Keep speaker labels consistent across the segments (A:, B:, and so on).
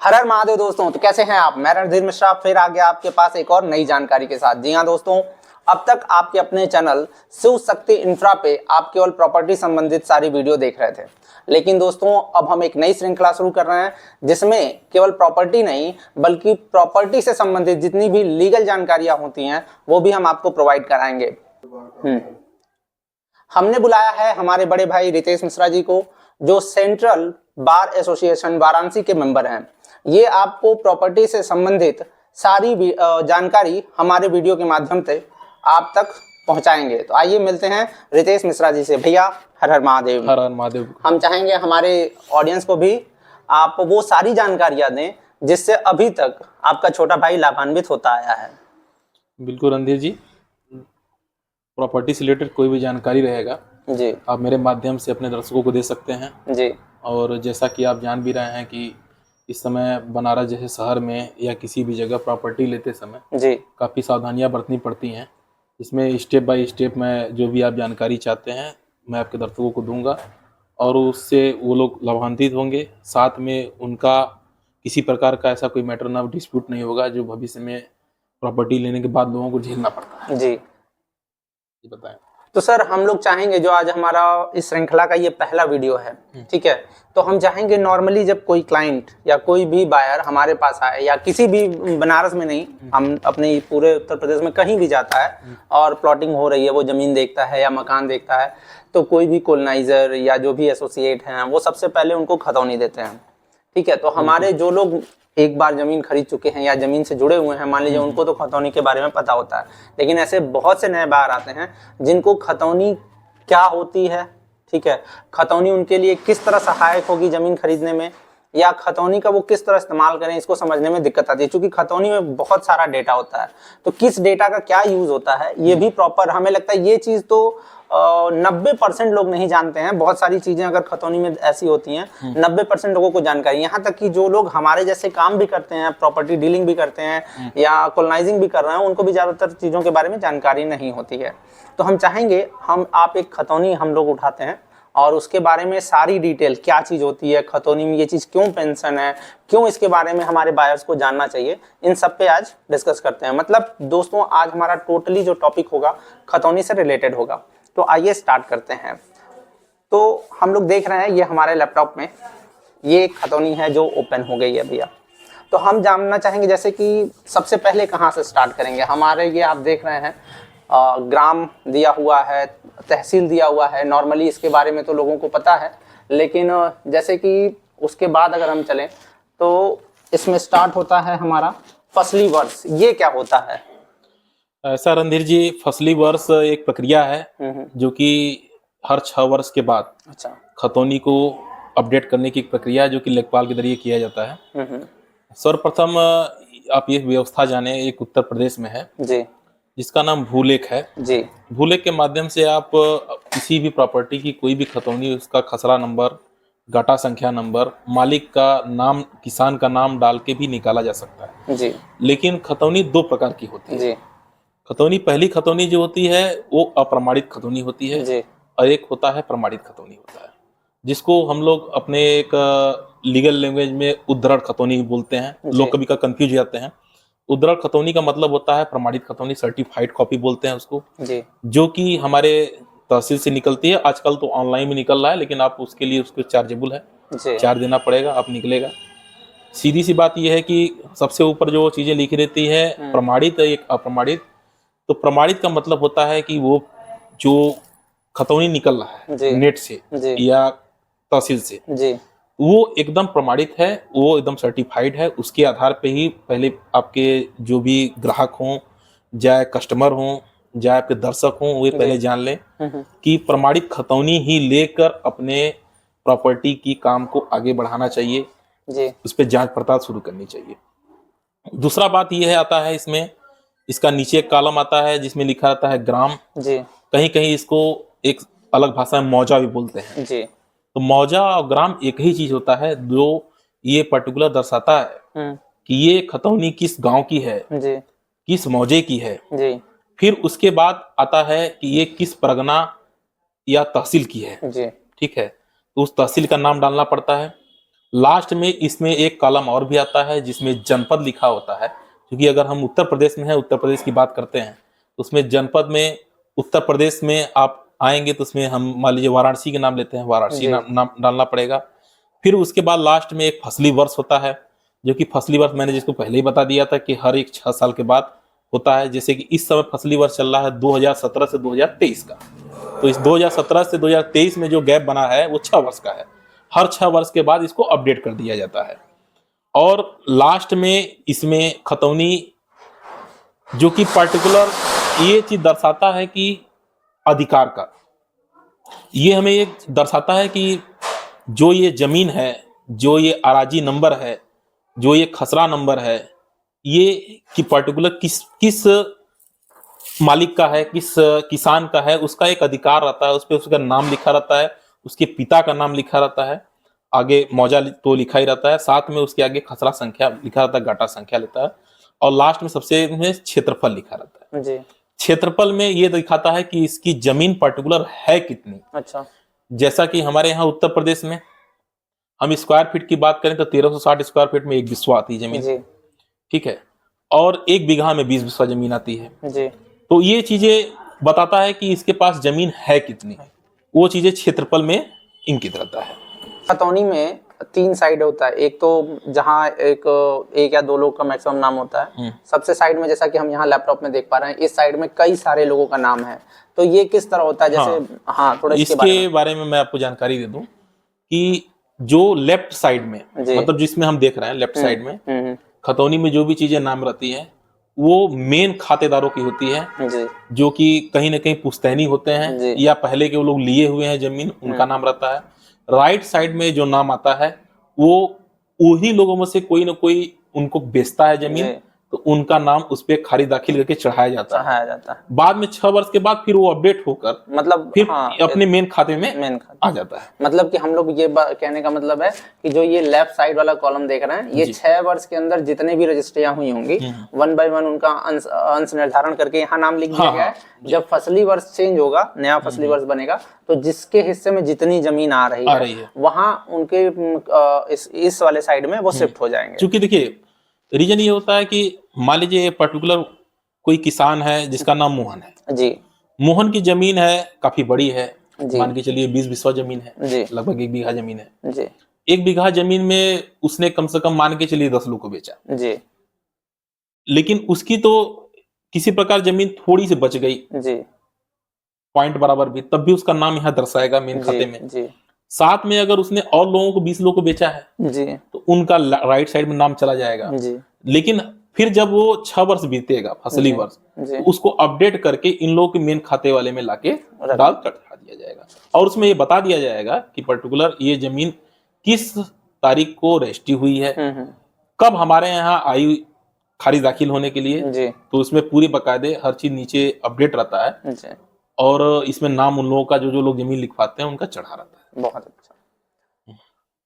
A: हर हर महादेव दोस्तों। तो कैसे हैं आप? मैं रणधीर मिश्रा फिर आ गया आपके पास एक और नई जानकारी के साथ। जी हाँ दोस्तों, अब तक आपके अपने चैनल शिव शक्ति इंफ्रा पे आप केवल प्रॉपर्टी संबंधित सारी वीडियो देख रहे थे, लेकिन दोस्तों अब हम एक नई श्रृंखला शुरू कर रहे हैं जिसमें केवल प्रॉपर्टी नहीं बल्कि प्रॉपर्टी से संबंधित जितनी भी लीगल जानकारियां होती हैं वो भी हम आपको प्रोवाइड कराएंगे। हमने बुलाया है हमारे बड़े भाई रितेश मिश्रा जी को, जो सेंट्रल बार एसोसिएशन वाराणसी के मेंबर हैं। ये आपको प्रॉपर्टी से संबंधित सारी जानकारी हमारे वीडियो के माध्यम से आप तक पहुंचाएंगे। तो आइए मिलते हैं रितेश मिश्रा जी से। भैया हर हर महादेव।
B: हर हर महादेव।
A: हम चाहेंगे हमारे ऑडियंस को भी आप वो सारी जानकारियां दें जिससे अभी तक आपका छोटा भाई लाभान्वित होता आया है।
B: बिल्कुल रणधीर जी, प्रॉपर्टी से रिलेटेड कोई भी जानकारी रहेगा
A: जी
B: आप मेरे माध्यम से अपने दर्शकों को दे सकते हैं
A: जी।
B: और जैसा कि आप जान भी रहे हैं कि इस समय बनारस जैसे शहर में या किसी भी जगह प्रॉपर्टी लेते समय
A: जी
B: काफ़ी सावधानियां बरतनी पड़ती हैं। इसमें स्टेप बाय स्टेप मैं जो भी आप जानकारी चाहते हैं मैं आपके दर्शकों को दूंगा और उससे वो लोग लाभान्वित होंगे। साथ में उनका किसी प्रकार का ऐसा कोई मैटर ना डिस्प्यूट नहीं होगा जो भविष्य में प्रॉपर्टी लेने के बाद लोगों को झेलना पड़ता है।
A: जी
B: बताएं।
A: तो सर हम लोग चाहेंगे, जो आज हमारा इस श्रृंखला का ये पहला वीडियो है, ठीक है, तो हम चाहेंगे नॉर्मली जब कोई क्लाइंट या कोई भी बायर हमारे पास आए या किसी भी बनारस में नहीं, हम अपने पूरे उत्तर प्रदेश में कहीं भी जाता है और प्लॉटिंग हो रही है, वो जमीन देखता है या मकान देखता है, तो कोई भी कॉलोनाइजर या जो भी एसोसिएट हैं वो सबसे पहले उनको खतौनी देते हैं। ठीक है, तो हमारे जो लोग एक बार जमीन खरीद चुके हैं या जमीन से जुड़े हुए हैं, मान लीजिए, उनको तो खतौनी के बारे में पता होता है, लेकिन ऐसे बहुत से नए बाहर आते हैं जिनको खतौनी क्या होती है, ठीक है, खतौनी उनके लिए किस तरह सहायक होगी जमीन खरीदने में, या खतौनी का वो किस तरह इस्तेमाल करें, इसको समझने में दिक्कत आती है। क्योंकि खतौनी में बहुत सारा डेटा होता है, तो किस डेटा का क्या यूज होता है ये भी प्रॉपर हमें लगता है ये चीज तो 90% लोग नहीं जानते हैं। बहुत सारी चीजें अगर खतौनी में ऐसी होती हैं 90% लोगों को जानकारी, यहाँ तक कि जो लोग हमारे जैसे काम भी करते हैं, प्रॉपर्टी डीलिंग भी करते हैं या कॉलोनाइजिंग भी कर रहे हैं, उनको भी ज्यादातर चीजों के बारे में जानकारी नहीं होती है। तो हम चाहेंगे आप एक खतौनी हम लोग उठाते हैं और उसके बारे में सारी डिटेल, क्या चीज़ होती है खतौनी में, ये चीज़ क्यों पेंशन है, क्यों इसके बारे में हमारे बायर्स को जानना चाहिए, इन सब पे आज डिस्कस करते हैं। मतलब दोस्तों आज हमारा टोटली जो टॉपिक होगा खतौनी से रिलेटेड होगा। तो आइए स्टार्ट करते हैं। तो हम लोग देख रहे हैं ये हमारे लैपटॉप में ये खतौनी है जो ओपन हो गई है भैया। तो हम जानना चाहेंगे जैसे कि सबसे पहले कहाँ से स्टार्ट करेंगे। हमारे ये आप देख रहे हैं ग्राम दिया हुआ है, तहसील दिया हुआ है, नॉर्मली इसके बारे में तो लोगों को पता है, लेकिन जैसे कि उसके बाद अगर हम चलें तो इसमें स्टार्ट होता है हमारा फसली वर्ष। ये क्या होता है?
B: ऐसा रणधीर जी, फसली वर्ष एक प्रक्रिया है जो कि हर 6 वर्ष के बाद
A: अच्छा
B: खतौनी को अपडेट करने की एक प्रक्रिया है जो कि लेखपाल के जरिए किया जाता है। सर्वप्रथम आप ये व्यवस्था जाने, एक उत्तर प्रदेश में है
A: जी,
B: जिसका नाम भूलेख है
A: जी।
B: भूलेख के माध्यम से आप किसी भी प्रॉपर्टी की कोई भी खतौनी, उसका खसरा नंबर, गाटा संख्या नंबर, मालिक का नाम, किसान का नाम डाल के भी निकाला जा सकता है
A: जी।
B: लेकिन खतौनी 2 प्रकार की होती है
A: जी
B: खतौनी। पहली खतौनी जो होती है वो अप्रमाणित खतौनी होती है
A: जी।
B: और एक होता है प्रमाणित खतौनी होता है, जिसको हम लोग अपने एक लीगल लैंग्वेज में उद्धरण खतौनी बोलते हैं। लोग कभी का कंफ्यूज हो जाते हैं। उद्धरण खतौनी का मतलब होता है प्रमाणित खतौनी, सर्टिफाइड कॉपी बोलते हैं उसको
A: जी।
B: जो कि हमारे तहसील से निकलती है। आजकल तो ऑनलाइन भी निकल रहा है लेकिन आप उसके लिए उसको चार्जेबल है, चार्ज देना पड़ेगा, आप निकलेगा। सीधी सी बात यह है कि सबसे ऊपर जो चीजें लिखी रहती है प्रमाणित एक अप्रमाणित। तो प्रमाणित का मतलब होता है कि वो जो खतौनी निकल रहा है नेट से या तहसील से, वो एकदम प्रमाणित है, वो एकदम सर्टिफाइड है। उसके आधार पे ही पहले आपके जो भी ग्राहक हों, चाहे कस्टमर हों, चाहे आपके दर्शक हों, वे पहले जान लें कि प्रमाणित खतौनी ही लेकर अपने प्रॉपर्टी की काम को आगे बढ़ाना चाहिए जी। उस पर जांच पड़ताल शुरू करनी चाहिए। दूसरा बात यह आता है इसमें, इसका नीचे एक कॉलम आता है जिसमें लिखा रहता है ग्राम जी। कहीं कहीं इसको एक अलग भाषा में मौजा भी बोलते हैं जी। तो मौजा और ग्राम एक ही चीज होता है जो ये पर्टिकुलर दर्शाता है कि ये खतौनी किस गांव की है जी। किस मौजे की है जी। फिर उसके बाद आता है कि ये किस परगना या तहसील की है जी। ठीक है, तो उस तहसील का नाम डालना पड़ता है। लास्ट में इसमें एक कॉलम और भी आता है जिसमें जनपद लिखा होता है, क्योंकि अगर हम उत्तर प्रदेश में है, उत्तर प्रदेश की बात करते हैं, तो उसमें जनपद में उत्तर प्रदेश में आप आएंगे तो उसमें हम मान लीजिए वाराणसी के नाम लेते हैं, वाराणसी नाम डालना पड़ेगा। फिर उसके बाद लास्ट में एक फसली वर्ष होता है, जो कि फसली वर्ष मैंने जिसको पहले ही बता दिया था कि हर एक 6 साल के बाद होता है। जैसे कि इस समय फसली वर्ष चल रहा है 2017 से 2023 का, तो इस 2017 से 2023 में जो गैप बना है वो 6 वर्ष का है। हर 6 वर्ष के बाद इसको अपडेट कर दिया जाता है। और लास्ट में इसमें खतौनी जो कि पर्टिकुलर ये चीज दर्शाता है कि अधिकार का, ये हमें ये दर्शाता है कि जो ये जमीन है, जो ये अराजी नंबर है, जो ये खसरा नंबर है, ये कि पर्टिकुलर किस मालिक का है, किस किसान का है, उसका एक अधिकार रहता है। उस पर उसका नाम लिखा रहता है, उसके पिता का नाम लिखा रहता है, आगे मौजा तो लिखा ही रहता है, साथ में उसके आगे खसरा संख्या लिखा रहता है, गाटा संख्या लेता है, और लास्ट में सबसे में क्षेत्रफल लिखा रहता है।
A: जी।
B: क्षेत्रफल में ये दिखाता है कि इसकी जमीन पर्टिकुलर है कितनी।
A: अच्छा।
B: जैसा कि हमारे यहाँ उत्तर प्रदेश में हम स्क्वायर फीट की बात करें तो 1360 स्क्वायर फीट में 1 बिस्वा आती है जमीन।
A: जी।
B: ठीक है, और 1 बीघा में 20 बिस्वा जमीन आती है।
A: जी।
B: तो ये चीजें बताता है कि इसके पास जमीन है कितनी, वो चीजें क्षेत्रफल में इंकित रहता है।
A: खतौनी में 3 साइड होता है, एक तो जहाँ एक या 2 लोग का मैक्सिमम नाम होता है, सबसे साइड में जैसा कि हम यहाँ लैपटॉप में देख पा रहे हैं, इस साइड में कई सारे लोगों का नाम है, तो ये किस तरह होता है? जैसे हाँ थोड़ा
B: इसके बारे में मैं आपको जानकारी दे दूं कि जो लेफ्ट साइड में, मतलब जिसमें हम देख रहे हैं लेफ्ट साइड में, खतौनी में जो भी चीजें नाम रहती है वो मेन खातेदारों की होती है, जो कि कहीं ना कहीं पुश्तैनी होते हैं या पहले के वो लोग लिए हुए हैं जमीन, उनका नाम रहता है। राइट साइड में जो नाम आता है वो उन्हीं लोगों में से कोई ना कोई उनको बेचता है जमीन, तो उनका नाम उस पर खारिज दाखिल करके चढ़ाया जाता है। बाद में 6 वर्ष के बाद फिर वो अपडेट होकर मतलब फिर अपने मेन खाते में आ जाता है।
A: मतलब कि हम लोग ये कहने का मतलब है कि जो ये लेफ्ट साइड वाला कॉलम देख रहे हैं, ये 6 वर्ष के अंदर जितने भी रजिस्ट्रियां हुई होंगी 1 बाय 1 उनका अंश निर्धारण करके यहाँ नाम लिख दिया गया है। जब फसली वर्ष चेंज होगा, नया फसली वर्ष बनेगा, तो जिसके हिस्से में जितनी जमीन आ रही है वहां उनके इस वाले साइड में वो शिफ्ट हो जाएंगे।
B: क्योंकि देखिए रीजन ये होता है कि मान लीजिए पर्टिकुलर कोई किसान है जिसका नाम मोहन है
A: जी,
B: मोहन की जमीन है काफी बड़ी है, मान के चलिए 20 बिस्वा जमीन है, लगभग 1 बीघा जमीन है जी। 1 बीघा जमीन में उसने कम से कम मान के चलिए 10 लोग को बेचा जी, लेकिन उसकी तो किसी प्रकार जमीन थोड़ी सी बच गई जी, पॉइंट बराबर भी, तब भी उसका नाम यहाँ दर्शाएगा मेन खाते में जी। साथ में अगर उसने और लोगों को 20 लोगों को बेचा है जी, तो उनका राइट साइड में नाम चला जाएगा जी। लेकिन फिर जब वो 6 वर्ष बीतेगा फसली वर्ष, तो उसको अपडेट करके इन लोगों के मेन खाते वाले में लाके डाल चढ़ा दिया जाएगा, और उसमें ये बता दिया जाएगा कि पर्टिकुलर ये जमीन किस तारीख को रजिस्ट्री हुई है, कब हमारे यहाँ आई खारिज दाखिल होने के लिए जी। तो उसमें पूरी बकायदे हर चीज नीचे अपडेट रहता है जी। और इसमें नाम उन लोगों का जो लोग जमीन लिखवाते हैं उनका चढ़ा रहता है।
A: बहुत अच्छा।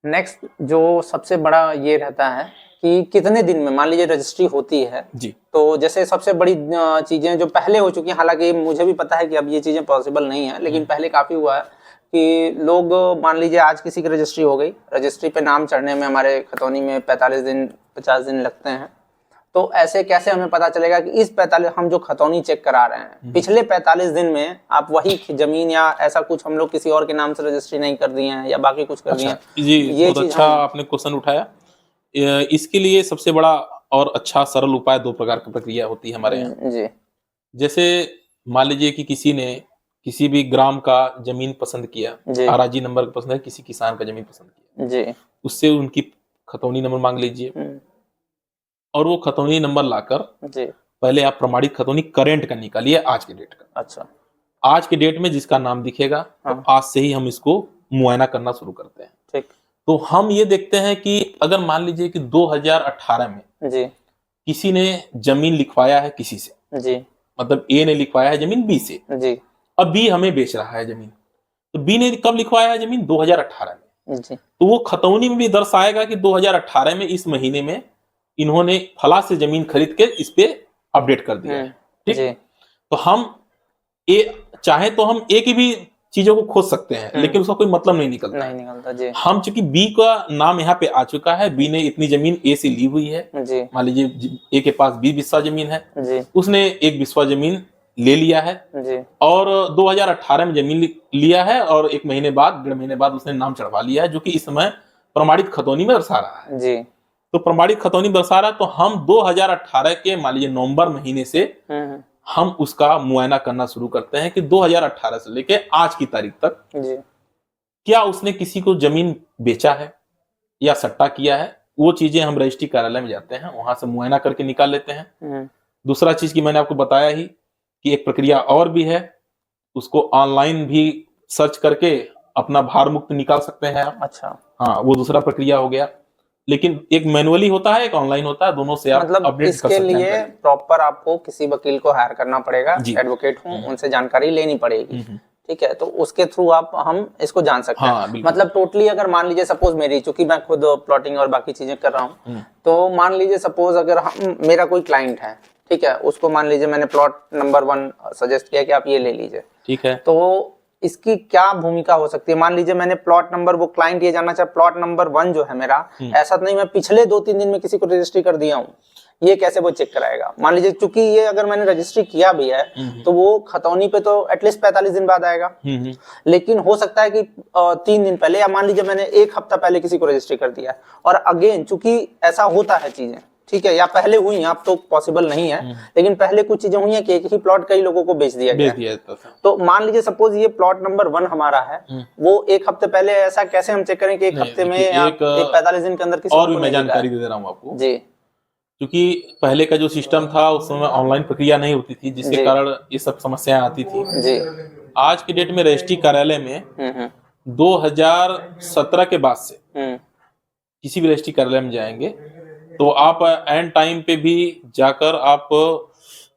A: नेक्स्ट जो सबसे बड़ा ये रहता है कि कितने दिन में मान लीजिए रजिस्ट्री होती है जी, तो जैसे सबसे बड़ी चीजें जो पहले हो चुकी हैं, हालांकि मुझे भी पता है कि अब ये चीजें पॉसिबल नहीं है, लेकिन पहले काफी हुआ है कि लोग मान लीजिए आज किसी की रजिस्ट्री हो गई, रजिस्ट्री पे नाम चढ़ने में हमारे खतौनी में 45 दिन 50 दिन लगते हैं, तो ऐसे कैसे हमें पता चलेगा कि इस 45 हम जो खतौनी चेक करा रहे हैं पिछले 45 दिन में आप वही जमीन या ऐसा कुछ हम लोग किसी और के नाम से रजिस्ट्री नहीं कर दिए हैं या बाकी कुछ कर दिए हैं?
B: जी, ये बहुत अच्छा आपने क्वेश्चन उठाया। इसके लिए सबसे बड़ा और अच्छा सरल उपाय 2 प्रकार की प्रक्रिया होती है हमारे यहाँ जी। जैसे मान लीजिए कि किसी ने किसी भी ग्राम का जमीन पसंद किया, अराजी नंबर पसंद है, किसी किसान का जमीन पसंद किया जी, उससे उनकी खतौनी नंबर मांग लीजिए और वो खतौनी नंबर लाकर जी पहले आप प्रमाणित खतौनी करेंट का निकालिए आज के डेट का। अच्छा, आज के डेट में जिसका नाम दिखेगा तो आज से ही हम इसको मुआयना करना शुरू करते हैं। ठीक, तो हम ये देखते हैं कि अगर मान लीजिए कि 2018 में जी किसी ने जमीन लिखवाया है किसी से जी, मतलब ए ने लिखवाया है जमीन बी से जी, अब बी हमें बेच रहा है जमीन, तो बी ने कब लिखवाया है जमीन 2018 में जी, तो वो खतौनी में भी दर्शाएगा कि 2018 में इस महीने में इन्होंने फला से जमीन खरीद के इस पे अपडेट कर दिया है। ठीक, तो हम चाहे तो हम ए की भी चीजों को खोज सकते हैं, लेकिन उसका कोई मतलब नहीं निकलता
A: जी।
B: हम चूंकि बी का नाम यहाँ पे आ चुका है, बी ने इतनी जमीन ए से ली हुई है
A: जी।
B: मान लीजिए ए के पास 20 बिस्सा जमीन है
A: जी।
B: उसने 1 बिस्सा जमीन ले लिया है
A: जी।
B: और 2018 में जमीन लिया है और 1 महीने बाद 1.5 महीने बाद उसने नाम चढ़वा लिया है, जो कि इस समय प्रमाणित खतौनी में दर्शा रहा है।
A: जी।
B: तो प्रमाणित खतौनी दर्शा रहा है, तो हम 2018 के मान लीजिए नवंबर महीने से हम उसका मुआयना करना शुरू करते हैं कि 2018 से लेके आज की तारीख तक
A: जी।
B: क्या उसने किसी को जमीन बेचा है या सट्टा किया है। वो चीजें हम रजिस्ट्री कार्यालय में जाते हैं, वहां से मुआयना करके निकाल लेते हैं। दूसरा चीज की मैंने आपको बताया ही कि एक प्रक्रिया और भी है, उसको ऑनलाइन भी सर्च करके अपना भार मुक्त निकाल सकते हैं आप।
A: अच्छा।
B: हाँ, वो दूसरा प्रक्रिया हो गया, लेकिन एक मैनुअली होता है एक ऑनलाइन होता है, दोनों से आप
A: मतलब
B: अपडेट कर
A: इसके
B: सकते हैं।
A: लिए प्रॉपर आपको किसी वकील को हायर करना पड़ेगा, एडवोकेट हूँ उनसे जानकारी लेनी पड़ेगी, ठीक है, तो उसके थ्रू आप हम इसको जान सकते हैं। मतलब टोटली अगर मान लीजिए सपोज मेरी, चूंकि मैं खुद प्लॉटिंग और बाकी चीजें कर रहा हूँ, तो मान लीजिए सपोज अगर मेरा कोई क्लाइंट है, ठीक है, उसको मान लीजिए मैंने प्लॉट नंबर 1 सजेस्ट किया कि आप ये ले लीजिए,
B: ठीक है,
A: तो इसकी क्या भूमिका हो सकती है। मान लीजिए मैंने प्लॉट नंबर, वो क्लाइंट ये जानना चाहे प्लॉट नंबर 1 जो है मेरा, ऐसा तो नहीं मैं पिछले 2-3 दिन में किसी को रजिस्ट्री कर दिया हूँ, ये कैसे वो चेक कराएगा। मान लीजिए चूंकि ये अगर मैंने रजिस्ट्री किया भी है तो वो खतौनी पे तो एटलीस्ट 45 दिन बाद आएगा, लेकिन हो सकता है कि 3 दिन पहले, या मान लीजिए मैंने 1 हफ्ता पहले किसी को रजिस्ट्री कर दिया और अगेन चूंकि ऐसा होता है चीजें, ठीक है, या पहले हुई, अब तो पॉसिबल नहीं है, लेकिन पहले कुछ चीजें हुई है कि एक ही प्लॉट कई लोगों को बेच दिया गया। तो मान लीजिए सपोज ये प्लॉट नंबर 1 हमारा है, वो 1 हफ्ते पहले, ऐसा कैसे हम चेक करें कि 1 हफ्ते में या 45 दिन के अंदर किसी
B: और भी मैं जानकारी दे रहा हूँ आपको
A: जी।
B: क्योंकि पहले का जो सिस्टम था उस समय ऑनलाइन प्रक्रिया नहीं होती थी, जिसके कारण ये सब समस्याएं आती थी
A: जी।
B: आज के डेट में रजिस्ट्री कार्यालय में 2017 के बाद से किसी भी रजिस्ट्री कार्यालय में जाएंगे तो आप एंड टाइम पे भी जाकर आप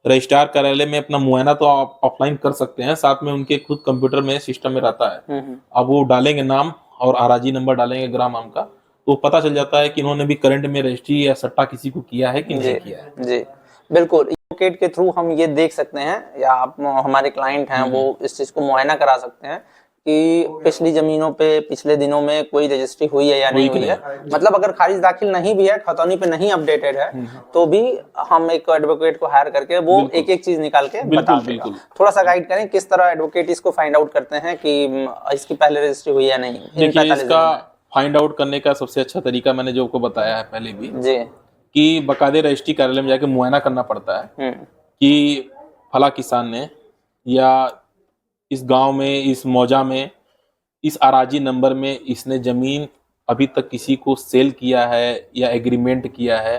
B: रजिस्ट्रार कार्यालय में अपना मुआयना तो आप ऑफलाइन कर सकते हैं, साथ में उनके खुद कंप्यूटर में सिस्टम में रहता है। अब वो डालेंगे नाम और आराजी नंबर डालेंगे ग्राम आम का, तो पता चल जाता है कि इन्होंने भी करंट में रजिस्ट्री या सट्टा किसी को किया है कि नहीं किया है।
A: जी बिल्कुल, एडवोकेट के थ्रू हम ये देख सकते हैं, या आप हमारे क्लाइंट हैं वो इस चीज को मुआयना करा सकते हैं कि पिछली जमीनों पे पिछले दिनों में कोई रजिस्ट्री हुई है या नहीं हुई है। मतलब अगर खारिज दाखिल नहीं भी है, खतौनी पे नहीं अपडेटेड है, तो भी हम एक एडवोकेट को हायर करके वो एक एक चीज निकाल के बता देगा। थोड़ा सा गाइड करें किस तरह एडवोकेट इसको फाइंड आउट करते हैं कि इसकी पहले रजिस्ट्री हुई है नहीं।
B: देखिए, इसका फाइंड आउट करने का सबसे अच्छा तरीका मैंने जो आपको बताया है पहले भी
A: जी,
B: कि बकायदे रजिस्ट्री कार्यालय में जाके मुआयना करना पड़ता है कि फला किसान ने या इस गांव में, इस मौजा में, इस आराजी नंबर में इसने जमीन अभी तक किसी को सेल किया है या एग्रीमेंट किया है।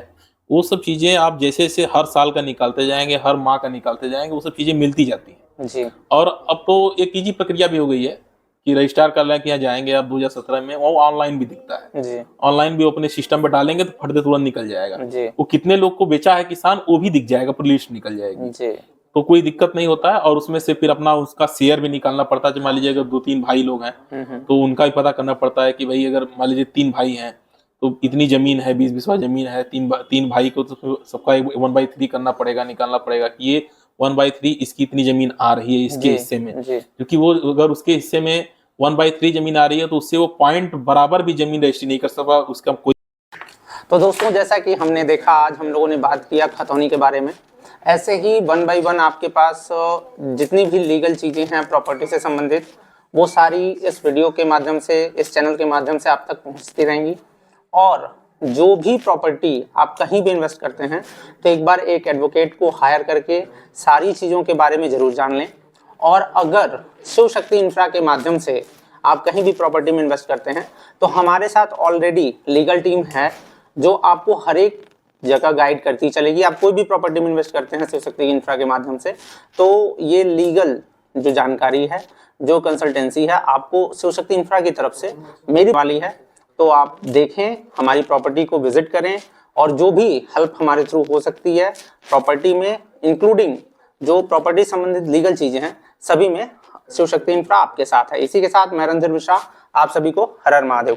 B: वो सब चीजें आप जैसे जैसे हर साल का निकालते जाएंगे, हर माह का निकालते जाएंगे, वो सब चीजें मिलती जाती हैं
A: जी।
B: और अब तो एक इजी प्रक्रिया भी हो गई है कि रजिस्ट्रार कार्यालय के यहाँ जाएंगे आप 2017 में, वो ऑनलाइन भी दिखता है जी। ऑनलाइन भी अपने सिस्टम पे डालेंगे तो फट दे तुरंत निकल जाएगा जी। वो कितने लोग को बेचा है किसान वो भी दिख जाएगा, पूरी लिस्ट निकल जाएगी जी। तो कोई दिक्कत नहीं होता है। और उसमें से फिर अपना उसका शेयर भी निकालना पड़ता है। जो मान लीजिए अगर 2-3 भाई लोग हैं तो उनका भी पता करना पड़ता है कि भाई अगर मान लीजिए 3 भाई हैं तो इतनी जमीन है, 20 बिस्वा जमीन है, 3 भाई को तो सबका 1/3 करना पड़ेगा, निकालना पड़ेगा कि ये 1/3 इसकी इतनी जमीन आ रही है इसके हिस्से में, क्योंकि वो अगर उसके हिस्से में 1/3 जमीन आ रही है तो उससे वो पॉइंट बराबर भी जमीन रजिस्ट्री नहीं कर सकता उसका कोई।
A: तो दोस्तों, जैसा कि हमने देखा, आज हम लोगों ने बात किया खतौनी के बारे में, ऐसे ही 1 बाय 1 आपके पास जितनी भी लीगल चीज़ें हैं प्रॉपर्टी से संबंधित, वो सारी इस वीडियो के माध्यम से, इस चैनल के माध्यम से आप तक पहुंचती रहेंगी। और जो भी प्रॉपर्टी आप कहीं भी इन्वेस्ट करते हैं तो एक बार एक एडवोकेट को हायर करके सारी चीज़ों के बारे में ज़रूर जान लें। और अगर शिव शक्ति इंफ्रा के माध्यम से आप कहीं भी प्रॉपर्टी में इन्वेस्ट करते हैं तो हमारे साथ ऑलरेडी लीगल टीम है जो आपको हर एक जगह गाइड करती चलेगी। आप कोई भी प्रॉपर्टी में इन्वेस्ट करते हैं शिव शक्ति इंफ्रा के माध्यम से, तो ये लीगल जो जानकारी है, जो कंसल्टेंसी है, आपको शिव शक्ति इंफ्रा की तरफ से मेरी वाली है। तो आप देखें, हमारी प्रॉपर्टी को विजिट करें और जो भी हेल्प हमारे थ्रू हो सकती है प्रॉपर्टी में, इंक्लूडिंग जो प्रॉपर्टी संबंधित लीगल चीजें हैं, सभी में शिव शक्ति इंफ्रा आपके साथ है। इसी के साथ मैं रणधीर मिश्रा आप सभी को हर हर महादेव।